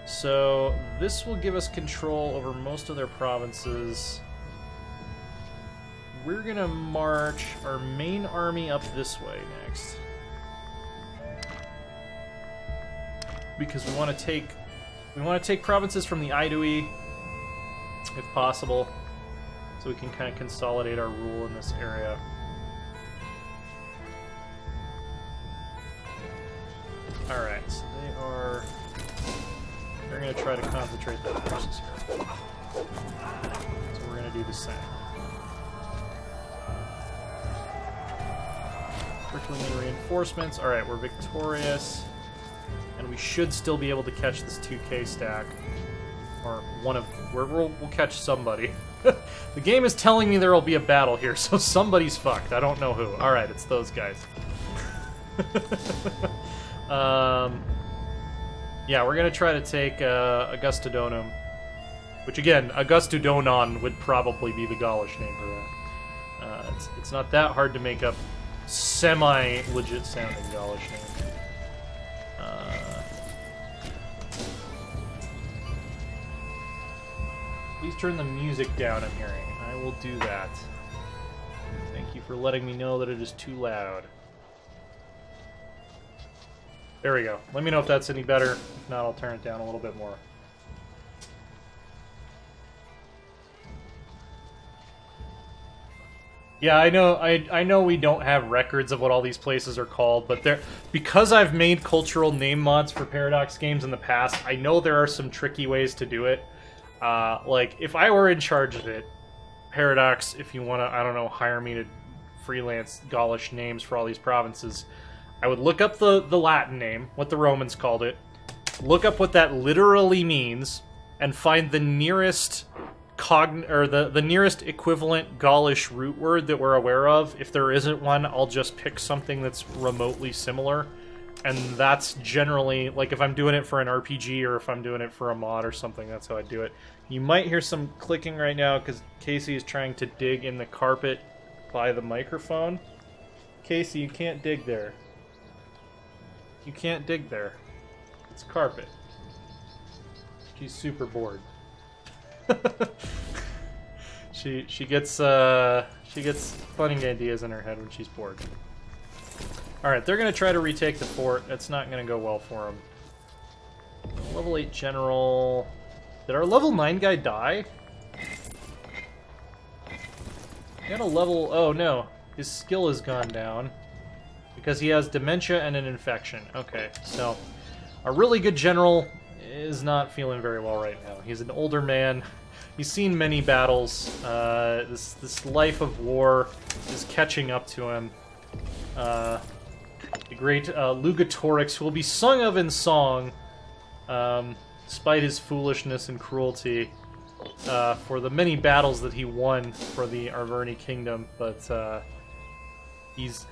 So this will give us control over most of their provinces. We're gonna march our main army up this way next. Because we want to take provinces from the Aidui, if possible, so we can kind of consolidate our rule in this area. Alright, so they're going to try to concentrate their forces here. So we're going to do the same. Trickling in reinforcements. Alright, we're victorious. And we should still be able to catch this 2K stack. Or one of... We'll catch somebody. The game is telling me there will be a battle here, so somebody's fucked. I don't know who. Alright, it's those guys. Yeah, we're going to try to take Augustodonum. Which, again, Augustodonon would probably be the Gaulish name for that. It's not that hard to make up semi-legit sounding Gaulish name. Please turn the music down, I'm hearing. I will do that. Thank you for letting me know that it is too loud. There we go. Let me know if that's any better. If not, I'll turn it down a little bit more. Yeah, I know we don't have records of what all these places are called, but because I've made cultural name mods for Paradox games in the past, I know there are some tricky ways to do it. Like, if I were in charge of it, Paradox, if you want to, I don't know, hire me to freelance Gaulish names for all these provinces, I would look up the Latin name, what the Romans called it, look up what that literally means, and find the nearest the nearest equivalent Gaulish root word that we're aware of. If there isn't one, I'll just pick something that's remotely similar. And that's generally, like, if I'm doing it for an RPG or if I'm doing it for a mod or something, that's how I do it. You might hear some clicking right now because Casey is trying to dig in the carpet by the microphone. Casey, you can't dig there. You can't dig there. It's carpet. She's super bored. She gets funny ideas in her head when she's bored. Alright, they're going to try to retake the fort. That's not going to go well for them. Level 8 general... Did our level 9 guy die? He got a level... Oh, no. His skill has gone down. Because he has dementia and an infection. Okay, so... A really good general is not feeling very well right now. He's an older man. He's seen many battles. This life of war is catching up to him. The great Lugatorix, who will be sung of in song, despite his foolishness and cruelty, for the many battles that he won for the Arverni kingdom. But he's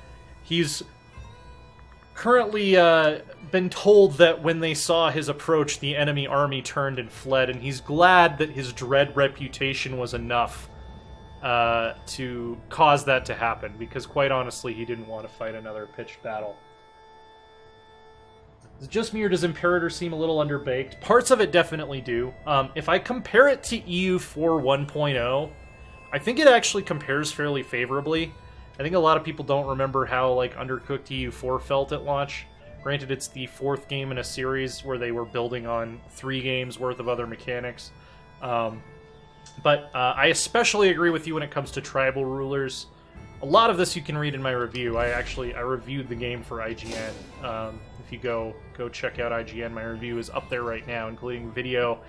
currently been told that when they saw his approach, the enemy army turned and fled, and he's glad that his dread reputation was enough to cause that to happen, because quite honestly, he didn't want to fight another pitched battle. Is it just me, or does Imperator seem a little underbaked? Parts of it definitely do. If I compare it to EU4 1.0, I think it actually compares fairly favorably. I think a lot of people don't remember how, like, undercooked EU4 felt at launch. Granted, it's the fourth game in a series where they were building on 3 games worth of other mechanics. But I especially agree with you when it comes to tribal rulers. A lot of this you can read in my review. I reviewed the game for IGN. If you go check out IGN, my review is up there right now, including video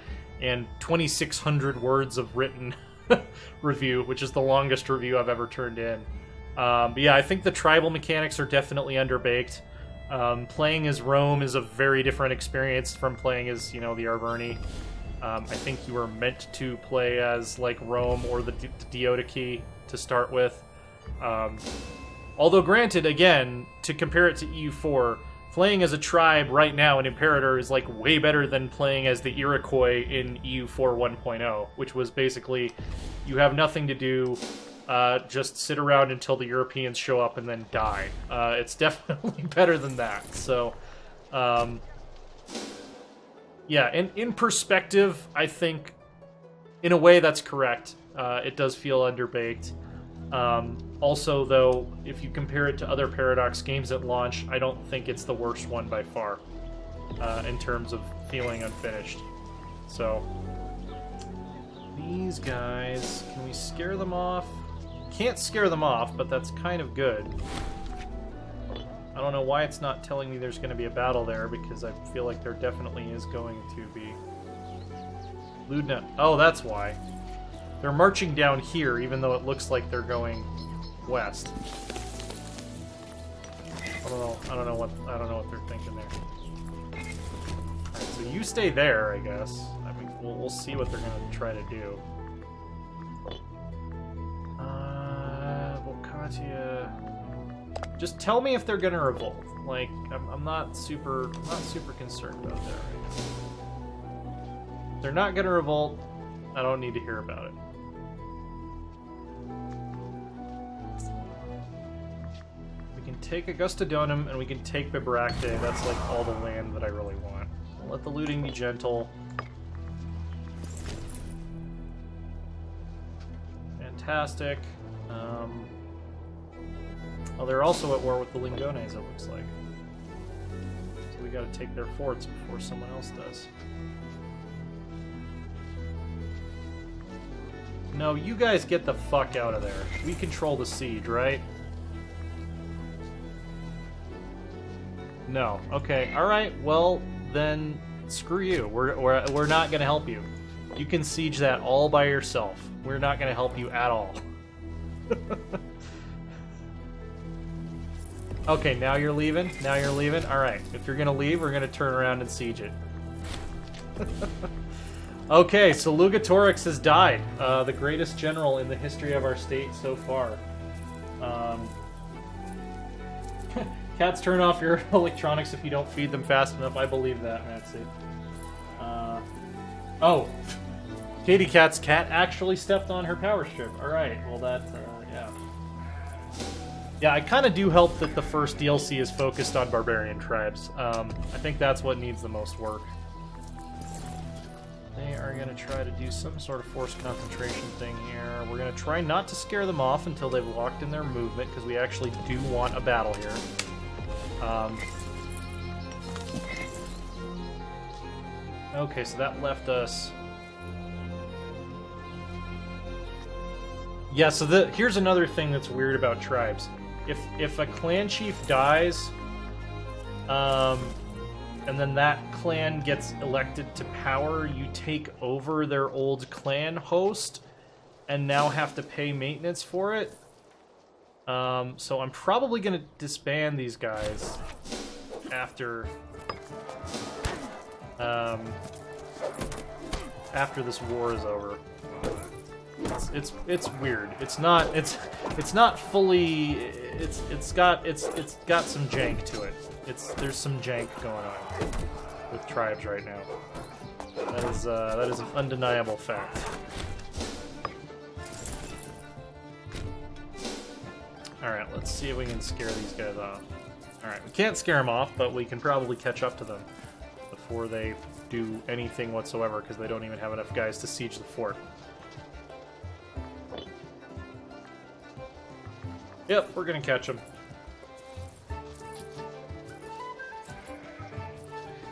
and 2,600 words of written review, which is the longest review I've ever turned in. But yeah, I think the tribal mechanics are definitely underbaked. Playing as Rome is a very different experience from playing as, the Arverni. I think you were meant to play as, like, Rome or the Diotiki to start with. Although, granted, again, to compare it to EU4, playing as a tribe right now in Imperator is, like, way better than playing as the Iroquois in EU4 1.0, which was basically, you have nothing to do, just sit around until the Europeans show up and then die. It's definitely better than that, so... Yeah, and in perspective, I think, in a way, that's correct. It does feel underbaked. Also, though, if you compare it to other Paradox games at launch, I don't think it's the worst one by far, in terms of feeling unfinished. So, these guys, can we scare them off? Can't scare them off, but that's kind of good. I don't know why it's not telling me there's going to be a battle there, because I feel like there definitely is going to be. Ludna. Oh, that's why. They're marching down here, even though it looks like they're going west. I don't know what they're thinking there. Alright, so you stay there, I guess. I mean, we'll see what they're going to try to do. Volcatia. Just tell me if they're going to revolt. Like, I'm not super concerned about that right now. If they're not going to revolt, I don't need to hear about it. We can take Augustodonum and we can take Bibracte. That's like all the land that I really want. I'll let the looting be gentle. Fantastic. Oh, they're also at war with the Lingones, it looks like. So we gotta take their forts before someone else does. No, you guys get the fuck out of there. We control the siege, right? No. Okay. All right. Well, then screw you. We're not gonna help you. You can siege that all by yourself. We're not gonna help you at all. Okay, now you're leaving? Now you're leaving? Alright, if you're gonna leave, we're gonna turn around and siege it. Okay, so Lugatorix has died. The greatest general in the history of our state so far. Cats turn off your electronics if you don't feed them fast enough. I believe that, Matsy. Oh, Katie Cat's cat actually stepped on her power strip. Alright, well that, yeah. Yeah, I kind of do hope that the first DLC is focused on barbarian tribes. I think that's what needs the most work. They are going to try to do some sort of forced concentration thing here. We're going to try not to scare them off until they've locked in their movement, because we actually do want a battle here. Okay, so that left us... Yeah, so here's another thing that's weird about tribes. If a clan chief dies, and then that clan gets elected to power, you take over their old clan host, and now have to pay maintenance for it. So I'm probably going to disband these guys after this war is over. It's weird. It's not fully. It's got some jank to it. There's some jank going on with tribes right now. That is an undeniable fact. All right, let's see if we can scare these guys off. All right, we can't scare them off, but we can probably catch up to them before they do anything whatsoever, because they don't even have enough guys to siege the fort. Yep, we're gonna catch them.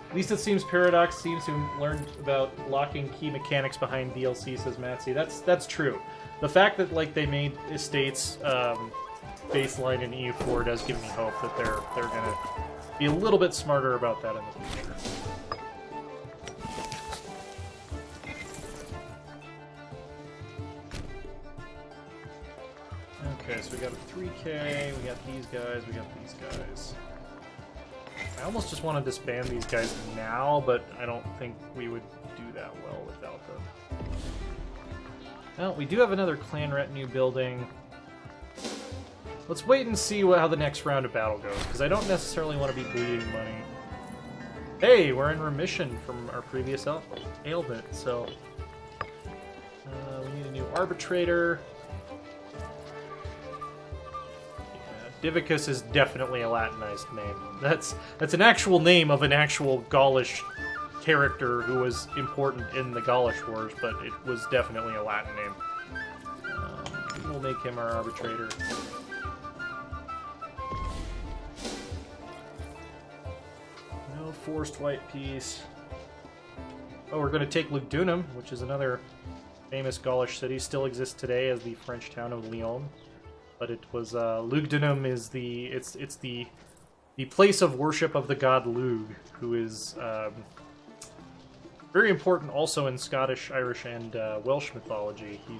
At least it seems Paradox seems to have learned about locking key mechanics behind DLC, says Matsy. That's true. The fact that like they made estates baseline in EU4 does give me hope that they're gonna be a little bit smarter about that in the future. Okay, so we got a 3K, we got these guys, we got these guys. I almost just want to disband these guys now, but I don't think we would do that well without them. Well, we do have another clan retinue building. Let's wait and see how the next round of battle goes, because I don't necessarily want to be bleeding money. Hey, we're in remission from our previous ailment, so... we need a new arbitrator. Divicus is definitely a Latinized name. That's an actual name of an actual Gaulish character who was important in the Gaulish Wars, but it was definitely a Latin name. We'll make him our arbitrator. No forced white peace. Oh, we're going to take Lugdunum, which is another famous Gaulish city. Still exists today as the French town of Lyon. But it was Lugdunum is the place of worship of the god Lugh, who is very important also in Scottish, Irish, and Welsh mythology. He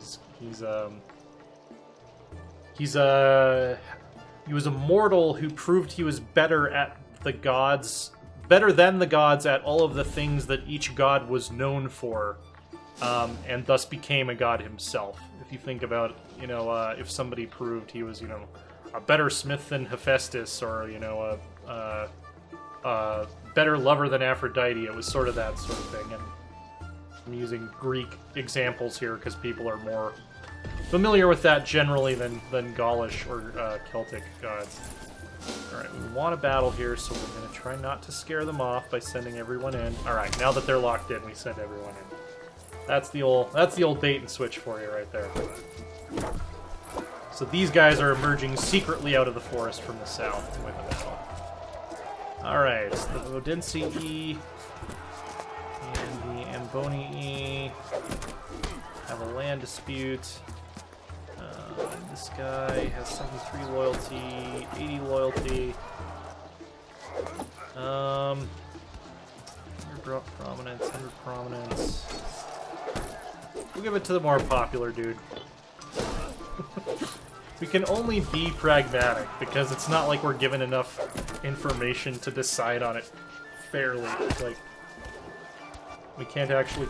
was a mortal who proved he was better than the gods at all of the things that each god was known for, and thus became a god himself. If you think about, if somebody proved he was, a better smith than Hephaestus, or, a better lover than Aphrodite, it was sort of that sort of thing. And I'm using Greek examples here because people are more familiar with that generally than Gaulish or Celtic gods. Alright, we want a battle here, so we're going to try not to scare them off by sending everyone in. Alright, now that they're locked in, we send everyone in. That's the old bait and switch for you right there. So these guys are emerging secretly out of the forest from the south to win the battle. Alright, so the Vodensi and the Amboni have a land dispute. This guy has 73 loyalty, 80 loyalty. Prominence, 100 prominence. We'll give it to the more popular dude. We can only be pragmatic, because it's not like we're given enough information to decide on it fairly. Like, we can't actually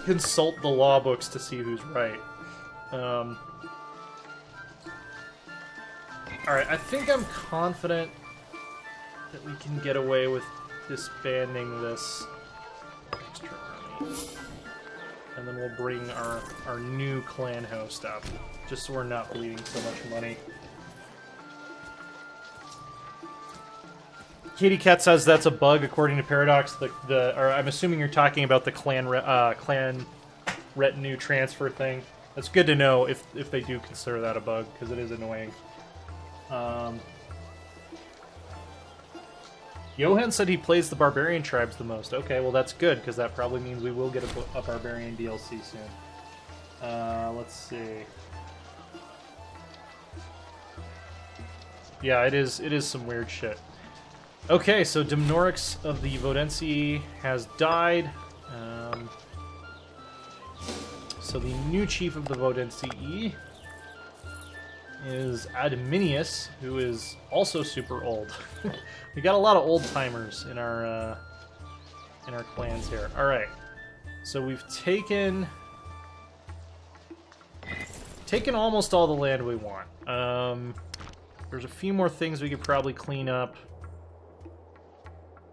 consult the law books to see who's right. Alright, I think I'm confident that we can get away with disbanding this extra army. And then we'll bring our new clan host up, just so we're not bleeding so much money. Katie Cat says that's a bug, according to Paradox. Or I'm assuming you're talking about the clan retinue transfer thing. That's good to know if they do consider that a bug, because it is annoying. Johan said he plays the barbarian tribes the most. Okay, well that's good, because that probably means we will get a barbarian DLC soon. Let's see. Yeah, it is some weird shit. Okay, so Dimnorix of the Vodensi has died. So the new chief of the Vodensi is Adminius, who is also super old. We got a lot of old timers in our clans here. All right, so we've taken almost all the land we want. There's a few more things we could probably clean up.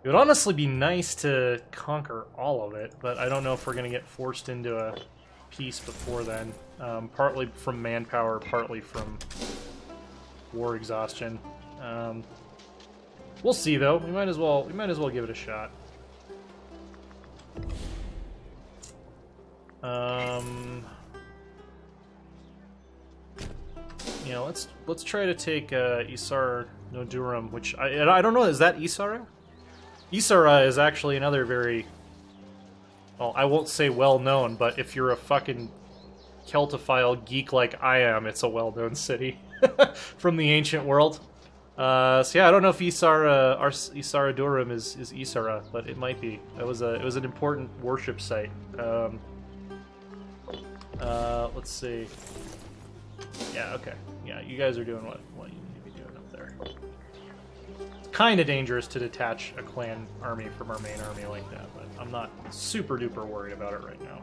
It would honestly be nice to conquer all of it, but I don't know if we're gonna get forced into a peace before then. Partly from manpower, partly from war exhaustion. We'll see though. We might as well give it a shot. Let's try to take Isar Nodurum, which I don't know. Is that Isara? Isara is actually another very, well, I won't say well-known, but if you're a fucking Celtophile geek like I am, it's a well-known city from the ancient world. So yeah, I don't know if Isara Durum is Isara, but it might be. It was an important worship site. Let's see. Yeah, okay. Yeah, you guys are doing what you need to be doing up there. It's kind of dangerous to detach a clan army from our main army like that, but I'm not super duper worried about it right now.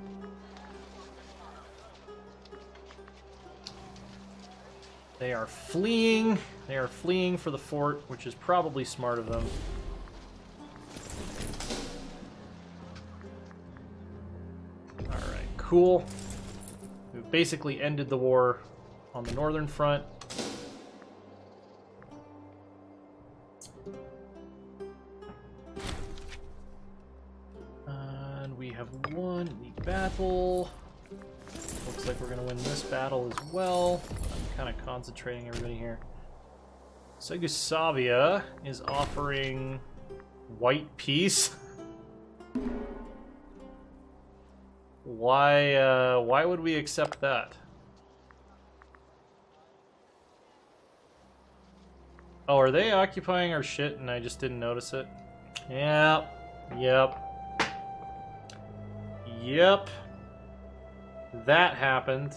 They are fleeing. They are fleeing for the fort, which is probably smart of them. Alright, cool. We've basically ended the war on the northern front. 1 in the battle. Looks like we're gonna win this battle as well. I'm kind of concentrating everybody here. Yugoslavia is offering white peace. Why would we accept that? Oh, are they occupying our shit and I just didn't notice it? Yep. That happened.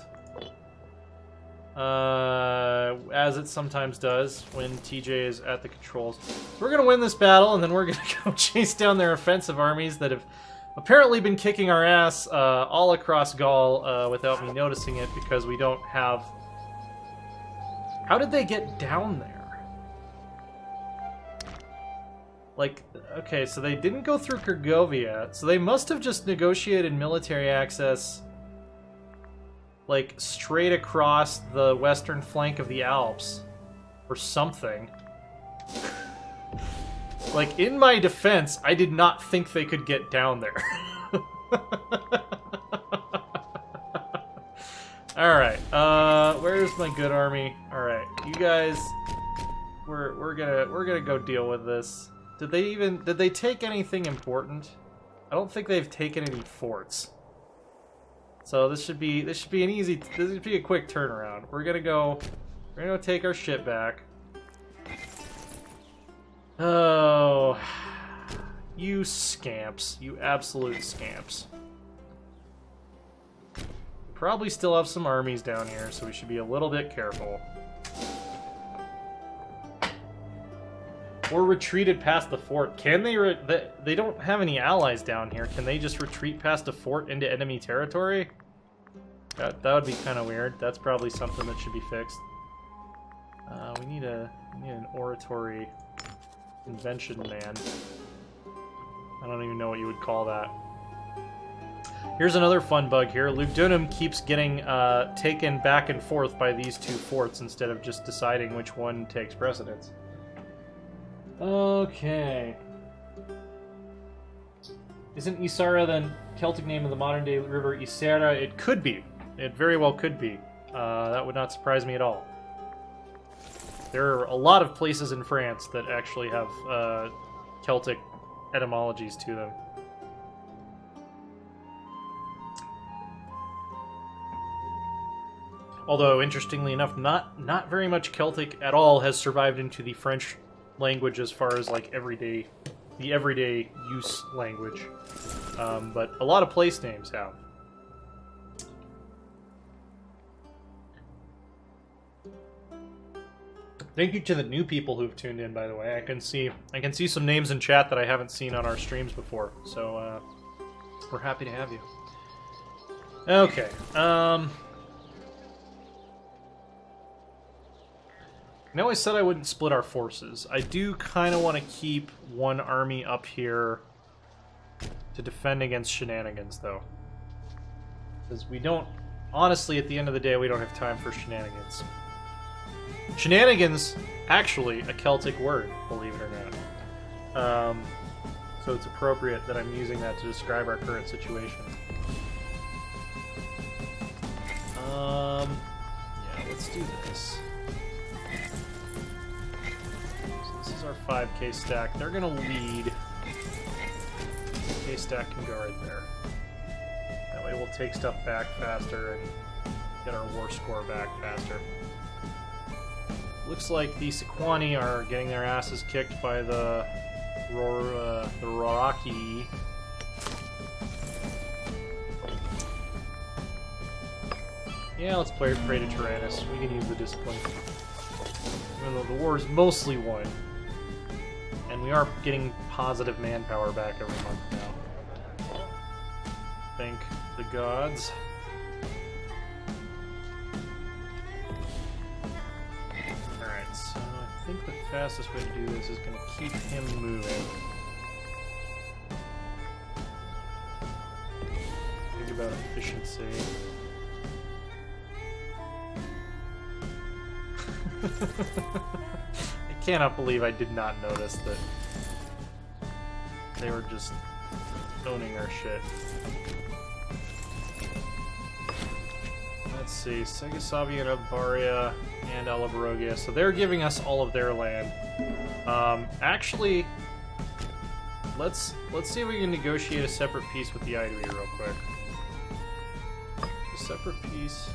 As it sometimes does when TJ is at the controls. We're gonna win this battle, and then we're gonna go chase down their offensive armies that have apparently been kicking our ass all across Gaul without me noticing it because we don't have... How did they get down there? Like, okay, so they didn't go through Kurgovia, so they must have just negotiated military access like straight across the western flank of the Alps or something. Like, in my defense, I did not think they could get down there. Alright, where's my good army? Alright, you guys, we're gonna go deal with this. Did they take anything important? I don't think they've taken any forts. So this should be a quick turnaround. We're gonna go take our shit back. Oh, you scamps. You absolute scamps. Probably still have some armies down here, so we should be a little bit careful. Or retreated past the fort. Can they? They don't have any allies down here. Can they just retreat past a fort into enemy territory? That would be kind of weird. That's probably something that should be fixed. We need an oratory invention man. I don't even know what you would call that. Here's another fun bug here. Lugdunum keeps getting taken back and forth by these two forts instead of just deciding which one takes precedence. Okay. Isn't Isara the Celtic name of the modern-day river Isera? It could be. It very well could be. That would not surprise me at all. There are a lot of places in France that actually have Celtic etymologies to them. Although, interestingly enough, not very much Celtic at all has survived into the French language as far as like everyday use language, but a lot of place names have. Thank you to the new people who've tuned in, by the way. I can see some names in chat that I haven't seen on our streams before, so we're happy to have you. Okay. Now I said I wouldn't split our forces. I do kind of want to keep one army up here to defend against shenanigans, though. Because we don't... Honestly, at the end of the day, we don't have time for shenanigans. Shenanigans, actually, a Celtic word, believe it or not. So it's appropriate that I'm using that to describe our current situation. Yeah, let's do this. This is our 5k stack. They're gonna lead. 5k stack can go right there. That way we'll take stuff back faster and get our war score back faster. Looks like the Sequani are getting their asses kicked by the Roraki. Yeah, let's pray to Tyrannus. We can use the discipline. Even though the war is mostly won. And we are getting positive manpower back every month now. Thank the gods. Alright, so I think the fastest way to do this is going to keep him moving. Think about efficiency. I cannot believe I did not notice that they were just owning our shit. Let's see, Segasavi and Albaria and Alaborogia. So they're giving us all of their land. Actually, let's see if we can negotiate a separate peace with the Achaidh real quick. A separate peace.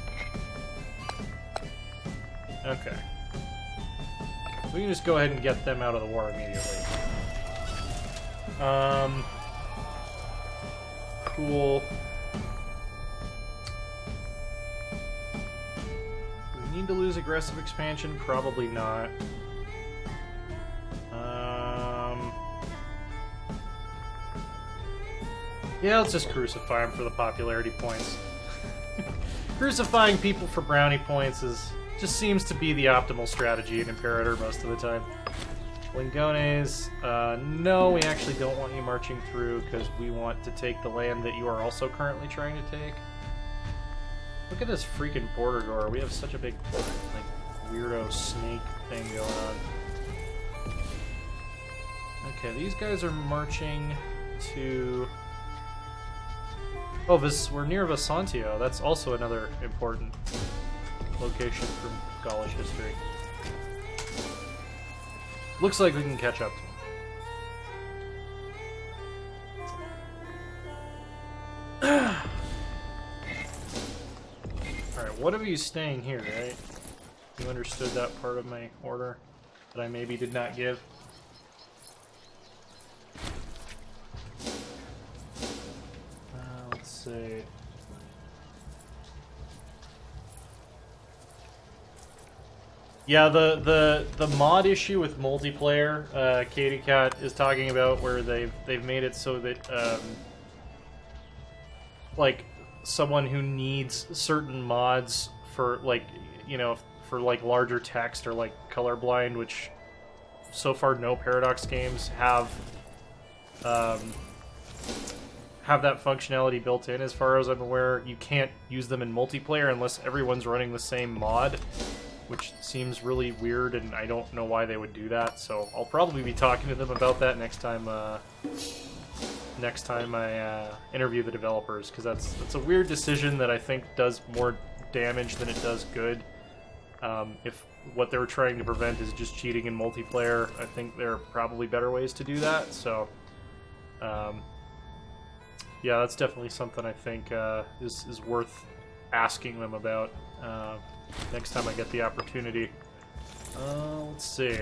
Okay. We can just go ahead and get them out of the war immediately. Cool. We need to lose aggressive expansion? Probably not. Yeah, let's just crucify him for the popularity points. Crucifying people for brownie points just seems to be the optimal strategy in Imperator most of the time. Lingones, no, we actually don't want you marching through because we want to take the land that you are also currently trying to take. Look at this freaking border door. We have such a big, like, weirdo snake thing going on. Okay, these guys are marching to... Oh, we're near Vesantio. That's also another important location from Gaulish history. Looks like we can catch up to him. Alright, one of you staying here, right? You understood that part of my order that I maybe did not give? Let's see. Yeah, the mod issue with multiplayer, Katie Cat is talking about, where they've made it so that like someone who needs certain mods for, like, you know, for like larger text or like colorblind, which so far no Paradox games have that functionality built in. As far as I'm aware, you can't use them in multiplayer unless everyone's running the same mod, which seems really weird, and I don't know why they would do that. So I'll probably be talking to them about that next time I interview the developers, because that's a weird decision that I think does more damage than it does good. If what they were trying to prevent is just cheating in multiplayer, I think there are probably better ways to do that. So yeah, that's definitely something I think is worth asking them about next time I get the opportunity. Let's see.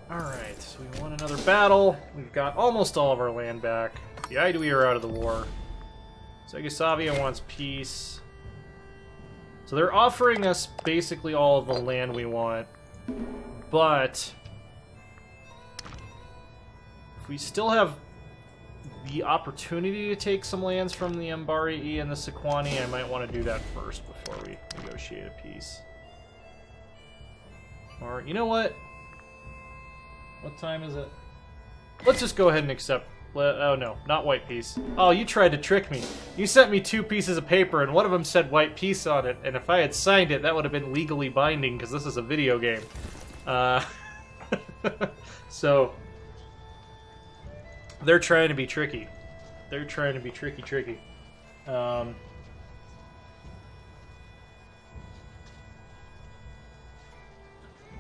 Alright, so we won another battle. We've got almost all of our land back. The Achaidh are out of the war. Segasavia wants peace. So they're offering us basically all of the land we want, but if we still have the opportunity to take some lands from the Mbarii and the Sequani, I might want to do that first before we negotiate a peace. Or, you know what? What time is it? Let's just go ahead and accept... Oh no, not white peace. Oh, you tried to trick me. You sent me 2 pieces of paper and one of them said white peace on it, and if I had signed it, that would have been legally binding because this is a video game. So... they're trying to be tricky. They're trying to be tricky.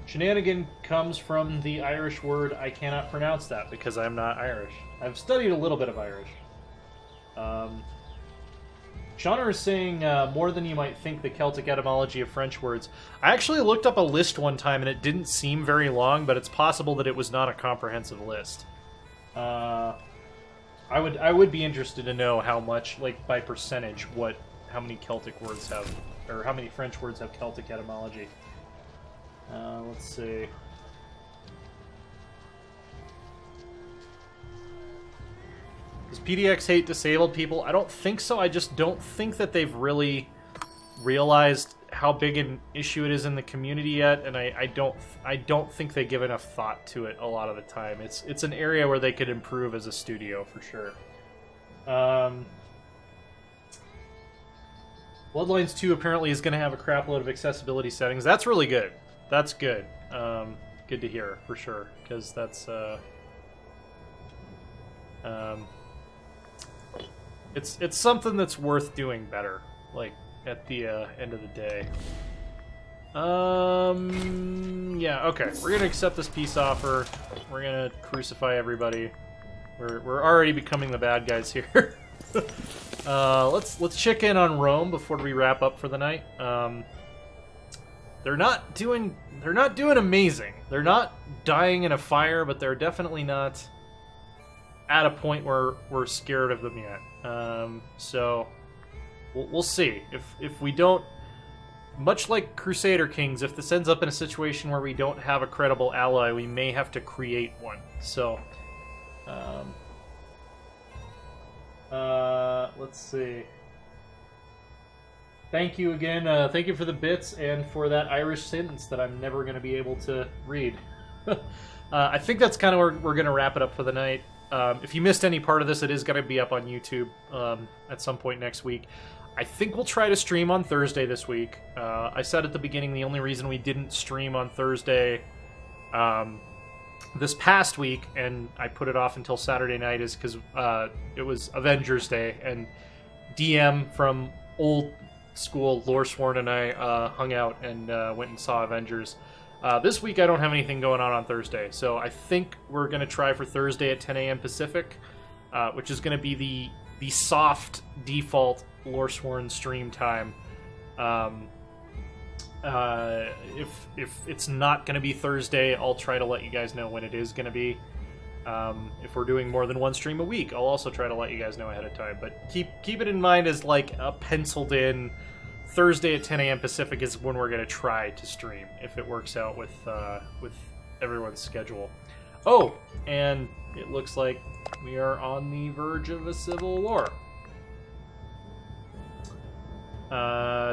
Shenanigan comes from the Irish word, I cannot pronounce that because I'm not Irish. I've studied a little bit of Irish. Shauna is saying more than you might think the Celtic etymology of French words. I actually looked up a list one time and it didn't seem very long, but it's possible that it was not a comprehensive list. I would be interested to know how much, like by percentage, how many Celtic words have, or how many French words have Celtic etymology. Let's see. Does PDX hate disabled people? I don't think so. I just don't think that they've really realized how big an issue it is in the community yet, and I don't think they give enough thought to it a lot of the time. It's an area where they could improve as a studio for sure. Bloodlines 2 apparently is going to have a crap load of accessibility settings. That's really good. That's good. Good to hear for sure, because that's It's something that's worth doing better, like, at the end of the day. Yeah, okay. We're gonna accept this peace offer. We're gonna crucify everybody. We're already becoming the bad guys here. Let's check in on Rome before we wrap up for the night. They're not doing amazing. They're not dying in a fire, but they're definitely not at a point where we're scared of them yet. So we'll see. If we don't, much like Crusader Kings, if this ends up in a situation where we don't have a credible ally, we may have to create one. So let's see. Thank you again. Thank you for the bits and for that Irish sentence that I'm never going to be able to read. I think that's kind of where we're going to wrap it up for the night. If you missed any part of this, it is going to be up on YouTube at some point next week. I think we'll try to stream on Thursday this week. I said at the beginning the only reason we didn't stream on Thursday this past week, and I put it off until Saturday night, is because it was Avengers Day, and DM from old school Loresworn and I hung out and went and saw Avengers. This week I don't have anything going on Thursday, so I think we're going to try for Thursday at 10 a.m. Pacific, which is going to be the soft default Loresworn stream time. If it's not going to be Thursday, I'll try to let you guys know when it is going to be. If we're doing more than one stream a week, I'll also try to let you guys know ahead of time. But keep it in mind as like a penciled in Thursday at 10 a.m. Pacific is when we're going to try to stream, if it works out with everyone's schedule. Oh, and it looks like we are on the verge of a civil war.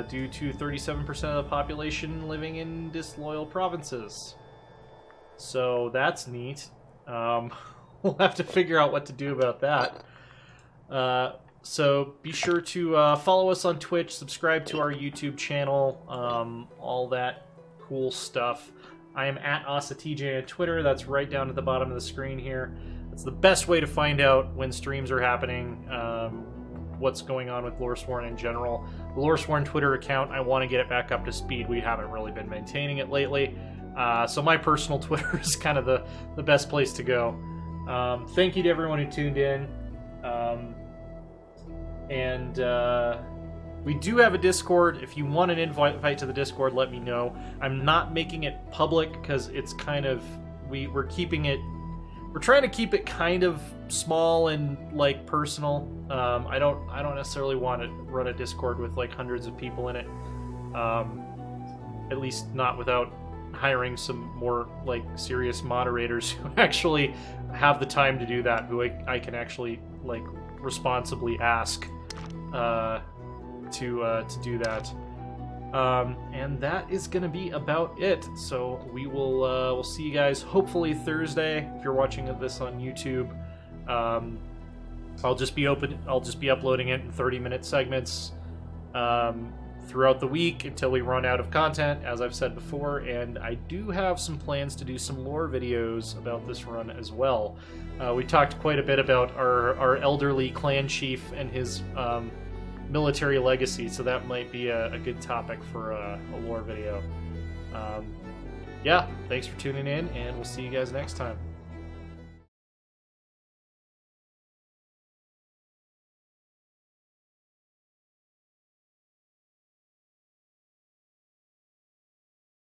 Due to 37% of the population living in disloyal provinces. So that's neat. We'll have to figure out what to do about that. So be sure to follow us on Twitch, subscribe to our YouTube channel, all that cool stuff. I am at Achaidh Cheide on Twitter. That's right down at the bottom of the screen here. That's the best way to find out when streams are happening, what's going on with Loresworn in general. The Loresworn Twitter account, I want to get it back up to speed. We haven't really been maintaining it lately. So my personal Twitter is kind of the best place to go. Thank you to everyone who tuned in. We do have a Discord. If you want an invite to the Discord, let me know. I'm not making it public because it's kind of we're trying to keep it kind of small and like personal. I don't necessarily want to run a Discord with like hundreds of people in it. At least not without hiring some more like serious moderators who actually have the time to do that, who I can actually like responsibly ask to do that. And that is going to be about it. So we'll see you guys hopefully Thursday. If you're watching this on YouTube, I'll just be uploading it in 30-minute segments throughout the week until we run out of content, as I've said before. And I do have some plans to do some lore videos about this run as well. We talked quite a bit about our elderly clan chief and his military legacy, so that might be a good topic for a lore video. Yeah, thanks for tuning in, and we'll see you guys next time.